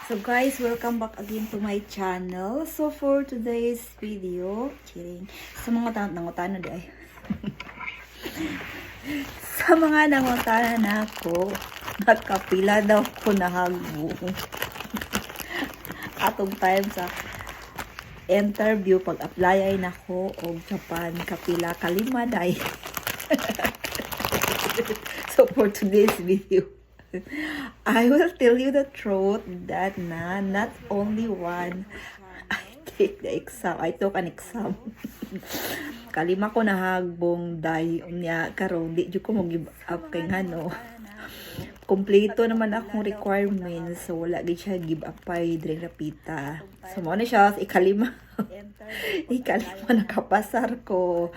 So guys, welcome back again to my channel. So for today's video, sa mga nangutana di ay. Sa mga nangutana na ako, nakapila daw ko nahagbong. Atong time sa interview pag-apply ay nako og Japan kapila kalima day. So for today's video, I will tell you the truth that not only one I take the exam. I took an exam. Kalima ko nahagbong day niya karon di jud ko mo give up kay ngano. Kompleto naman akong requirements, so wala gid siya give up ay dire rapita. So mo na siya ikalima. Ikalima nakapasar ko.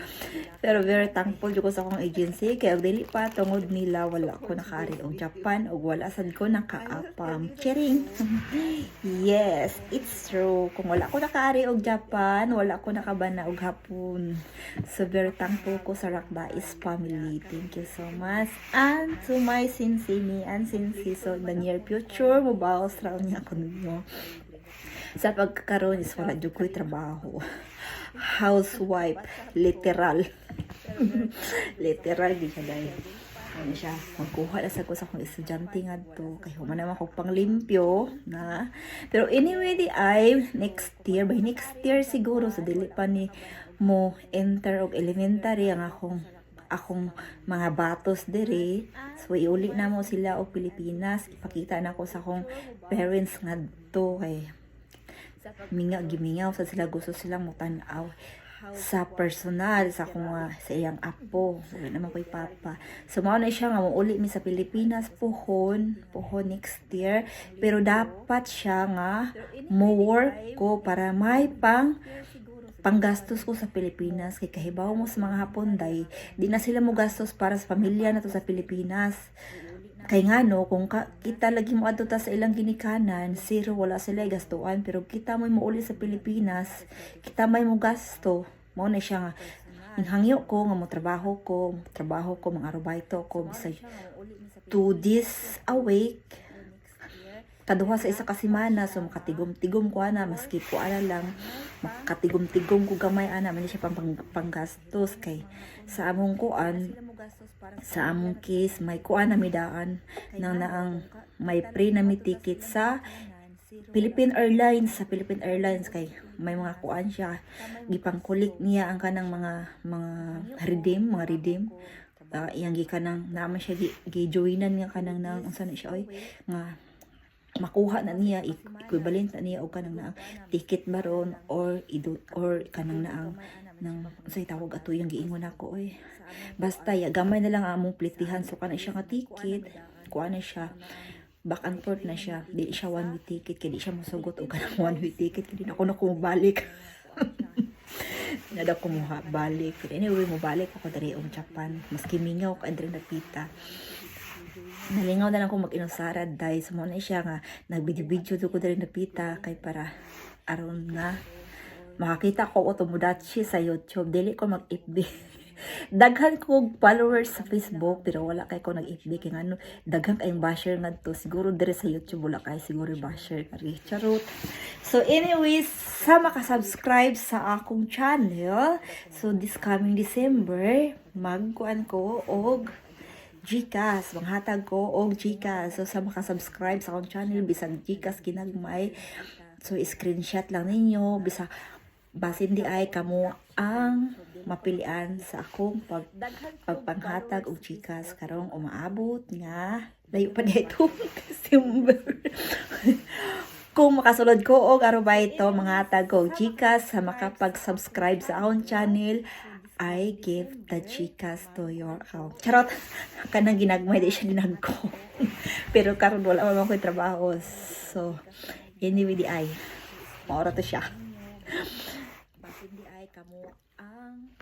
Pero very thankful jud ko sa akong agency kay dili pa tungod nila wala ko nakaari og Japan ug wala sad ko nakaapam. Chering. Yes, it's true. Kung wala ko nakaari og Japan, wala ko nakabana og hapon. So very thankful ko sa Rakdais family. Thank you so much. And to my Sinsini and Sinsi, so the near future mo baos ra niya ko ninyo. Sa pagkakaroon is wala jud ko'y trabaho. Housewife, literal. Literal di siya dahil. Ano siya, magkuha na sa ko sa akong estudyante nga to. Kaya human naman ako panglimpyo na. Pero anyway, next year, by next year siguro, sa dili pa ni mo enter og elementary ang akong mga batos dire. So iuli na mo sila og Pilipinas. Ipakita na ko sa akong parents nga to kay gimingaw sa sila, gusto silang mutanaw sa personal sa akong sa iyang apo, wala naman ko'y papa. So mao na siya nga uli mi sa Pilipinas pohon next year, pero dapat siya nga mo work ko para may panggastos ko sa Pilipinas kay kahibaw mo sa mga hapon day di na sila mo gastos para sa pamilya na to sa Pilipinas. Kay nga no, kung kita lagi mo adto ta sa ilang ginikanan, zero wala sila gastuan, pero kita mo uli sa Pilipinas, kita may mo gasto. Mao na siya nga hangyo ko nga mo trabaho ko mga arubayto ko bisag 2 days a week. Kaduha sa isa ka semana, so makatigom-tigom ko ana, maski po ana lang, makatigom-tigom ko gamay ana, man siya panggastos kay sa among kuan, sa among case, may kuan na midaan nang naang may free na mi ticket sa Philippine Airlines, kay may mga kuan siya, gipangkulik niya ang kanang mga redeem, iyang gikanang naman siya gi-joinan nga kanang nang unsa na siya oy nga makuha na niya equivalent na niya og kanang naang ticket baron or kanang naang nang say tawag ato yung giingon ako oy basta ya gamay na lang among plitihan, so kana siya nga ticket kuha na siya back and forth na siya, di siya one way ticket kay di siya mosugot og kanang one way ticket kay di na ako balik. Nada ko mo balik, anyway mo balik ako diri og Japan maski mingaw ka andre napita. Nalingaw na lang ko mag-inusarad dahil sa muna siya nga nagbidyo-video ko dali napita kay para aron nga makakita ko o tumudachi sa YouTube, dili ko mag-FB. Daghan ko followers sa Facebook pero wala kay ko nag-FB kay ngano daghan kayong basher ngadto, siguro dire sa YouTube wala kay siguro basher kari charot. So anyways, sa maka-subscribe sa akong channel, so this coming December magkuan ko og Gcash, manghatag ko og Gcash. So sa maka-subscribe sa akong channel bisag Gcash kinagmay, so screenshot lang ninyo bisa basin di ay kamo ang mapilian sa akong pagpanghatag og Gcash karong umaabot nga layo pa dito December. Kung makasulod ko og arubayto manghatag ko og Gcash sa makapag-subscribe sa akong channel, I give the Gcash to your account. Charot, kanang ginagmay di siya ginagko. Pero karon wala man ko'y trabaho. So, anyway di ay maura to siya. Basin di ay kamo ang